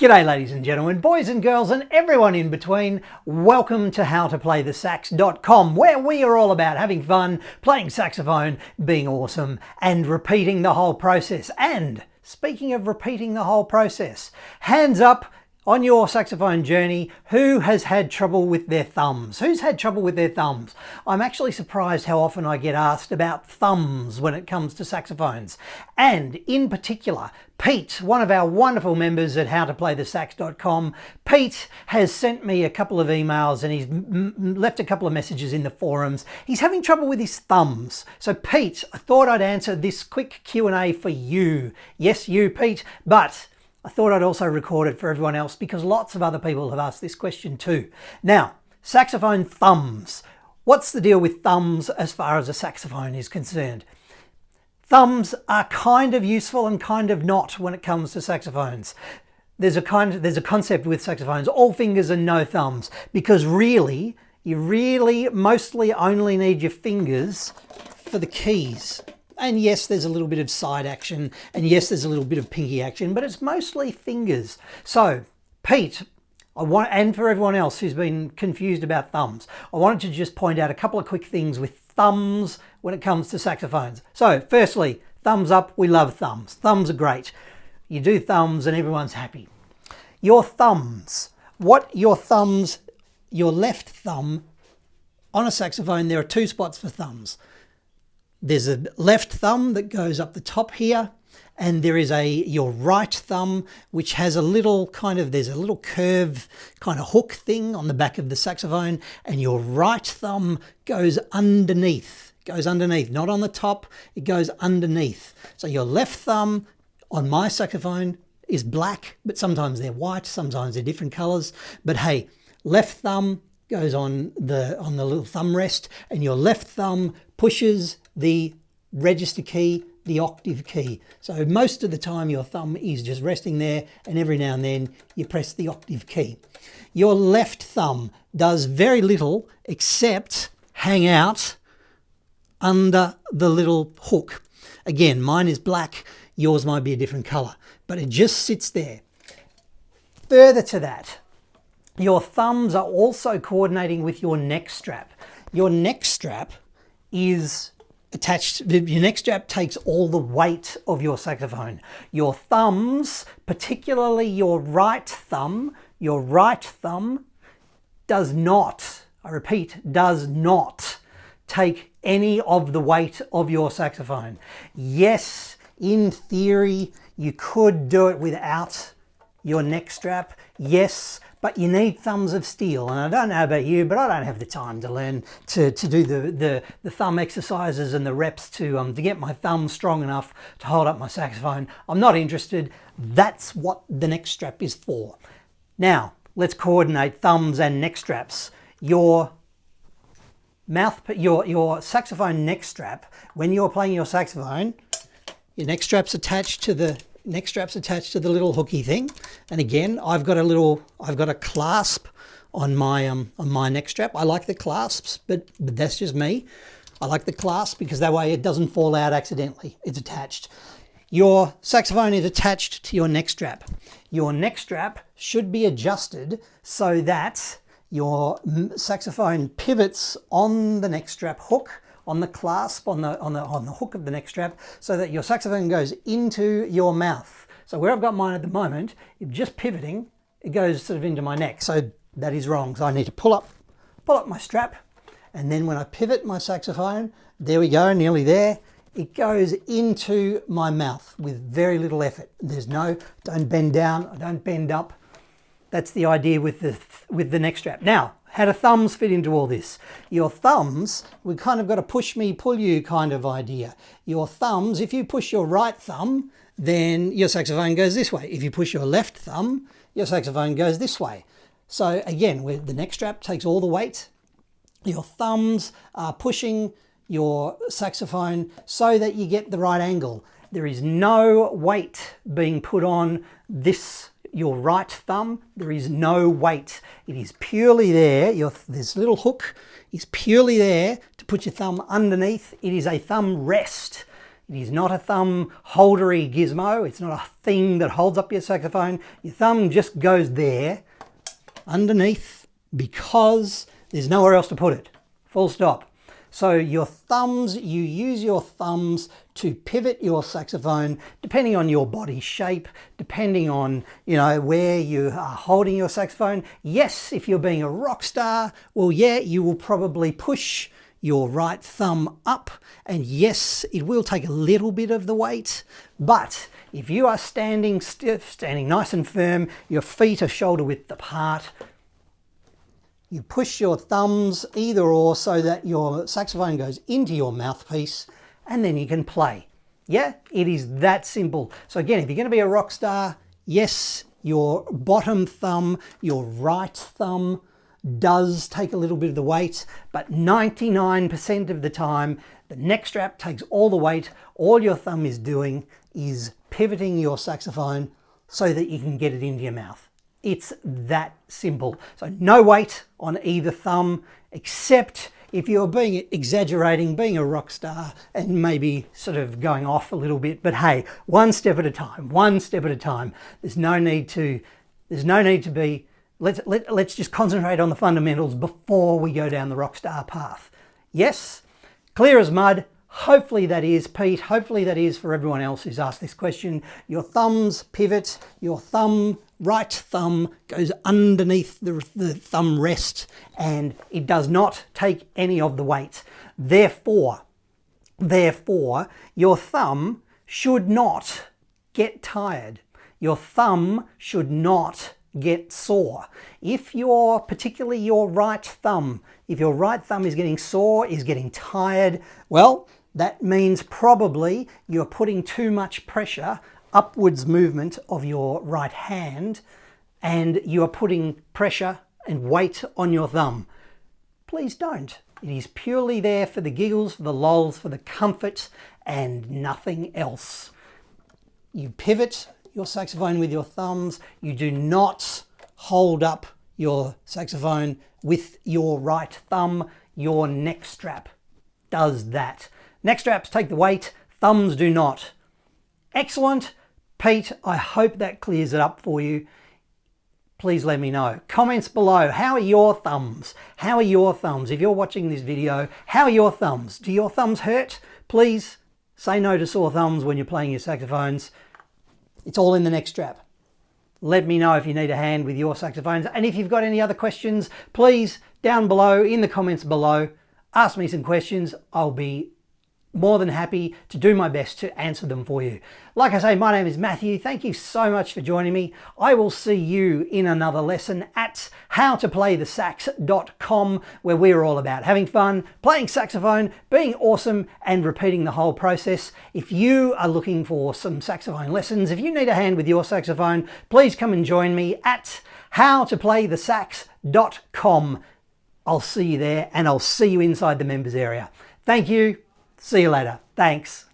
G'day ladies and gentlemen, boys and girls and everyone in between. Welcome to howtoplaythesax.com, where we are all about having fun, playing saxophone, being awesome and repeating the whole process. And speaking of repeating the whole process, hands up on your saxophone journey, who has had trouble with their thumbs? Who's had trouble with their thumbs? I'm actually surprised how often I get asked about thumbs when it comes to saxophones. And in particular, Pete, one of our wonderful members at howtoplaythesax.com, Pete has sent me a couple of emails and he's left a couple of messages in the forums. He's having trouble with his thumbs. So Pete, I thought I'd answer this quick Q&A for you. Yes, you, Pete, but I thought I'd also record it for everyone else because lots of other people have asked this question too. Now, saxophone thumbs. What's the deal with thumbs as far as a saxophone is concerned? Thumbs are kind of useful and kind of not when it comes to saxophones. There's a concept with saxophones, all fingers and no thumbs, because really, you really mostly only need your fingers for the keys. And yes, there's a little bit of side action, and yes, there's a little bit of pinky action, but it's mostly fingers. So, Pete, and for everyone else who's been confused about thumbs, I wanted to just point out a couple of quick things with thumbs when it comes to saxophones. So, firstly, thumbs up, we love thumbs. Thumbs are great. You do thumbs and everyone's happy. Your thumbs, your left thumb on a saxophone, there are two spots for thumbs. There's a left thumb that goes up the top here, and there is your right thumb, which has there's a little curve kind of hook thing on the back of the saxophone, and your right thumb goes underneath, not on the top, it goes underneath. So your left thumb on my saxophone is black, but sometimes they're white, sometimes they're different colors. But hey, left thumb goes on the little thumb rest, and your left thumb pushes the register key, the octave key. So most of the time your thumb is just resting there, and every now and then you press the octave key. Your left thumb does very little except hang out under the little hook. Again, mine is black, yours might be a different color, but it just sits there. Further to that, your thumbs are also coordinating with your neck strap. Your neck strap is attached, your neck strap takes all the weight of your saxophone. Your thumbs, particularly your right thumb does not, I repeat, does not take any of the weight of your saxophone. Yes, in theory, you could do it without your neck strap. Yes, but you need thumbs of steel, and I don't know about you, but I don't have the time to learn to do the thumb exercises and the reps to get my thumb strong enough to hold up my saxophone. I'm not interested. That's what the neck strap is for. Now, let's coordinate thumbs and neck straps. Your saxophone neck strap, when you're playing your saxophone, your neck strap's attached to the little hooky thing, and again I've got a clasp on my neck strap. I like the clasps, but that's just me. I like the clasp because that way it doesn't fall out accidentally. It's attached. Your saxophone is attached to your neck strap. Your neck strap should be adjusted so that your saxophone pivots on the neck strap hook, on the clasp, on the hook of the neck strap, so that your saxophone goes into your mouth. So where I've got mine at the moment, it's just pivoting, it goes sort of into my neck. So that is wrong. So I need to pull up my strap, and then when I pivot my saxophone, there we go, nearly there, it goes into my mouth with very little effort. Don't bend down, I don't bend up. That's the idea with the neck strap. Now, how do thumbs fit into all this? Your thumbs, we've kind of got a push me, pull you kind of idea. Your thumbs, if you push your right thumb, then your saxophone goes this way. If you push your left thumb, your saxophone goes this way. So again, the neck strap takes all the weight. Your thumbs are pushing your saxophone so that you get the right angle. There is no weight being put on your right thumb. There is no weight. It is purely there. This little hook is purely there to put your thumb underneath. It is a thumb rest. It is not a thumb holdery gizmo. It's not a thing that holds up your saxophone. Your thumb just goes there underneath because there's nowhere else to put it. Full stop. So your thumbs, you use your thumbs to pivot your saxophone depending on your body shape, depending on, where you are holding your saxophone. Yes, if you're being a rock star, well, yeah, you will probably push your right thumb up, and yes, it will take a little bit of the weight, but if you are standing stiff, standing nice and firm, your feet are shoulder width apart, you push your thumbs either or so that your saxophone goes into your mouthpiece, and then you can play. Yeah, it is that simple. So again, if you're going to be a rock star, yes, your bottom thumb, your right thumb does take a little bit of the weight, but 99% of the time, the neck strap takes all the weight. All your thumb is doing is pivoting your saxophone so that you can get it into your mouth. It's that simple. So no weight on either thumb, except if you're exaggerating, being a rock star and maybe sort of going off a little bit. But hey, one step at a time, one step at a time. There's no need to be, let's just concentrate on the fundamentals before we go down the rock star path. Yes, clear as mud. Hopefully that is, Pete, hopefully that is for everyone else who's asked this question. Your thumbs pivot, your right thumb goes underneath the thumb rest, and it does not take any of the weight. Therefore, your thumb should not get tired. Your thumb should not get sore. If particularly your right thumb, if your right thumb is getting sore, is getting tired, well, that means probably you're putting too much pressure, upwards movement of your right hand, and you are putting pressure and weight on your thumb. Please don't. It is purely there for the giggles, for the lols, for the comfort, and nothing else. You pivot your saxophone with your thumbs. You do not hold up your saxophone with your right thumb. Your neck strap does that. Neck straps take the weight, thumbs do not. Excellent. Pete, I hope that clears it up for you. Please let me know. Comments below. How are your thumbs? How are your thumbs? If you're watching this video, how are your thumbs? Do your thumbs hurt? Please say no to sore thumbs when you're playing your saxophones. It's all in the neck strap. Let me know if you need a hand with your saxophones. And if you've got any other questions, please, down below, in the comments below, ask me some questions. I'll be more than happy to do my best to answer them for you. Like I say, my name is Matthew. Thank you so much for joining me. I will see you in another lesson at howtoplaythesax.com, where we're all about having fun, playing saxophone, being awesome, and repeating the whole process. If you are looking for some saxophone lessons, if you need a hand with your saxophone, please come and join me at howtoplaythesax.com. I'll see you there, and I'll see you inside the members area. Thank you. See you later. Thanks.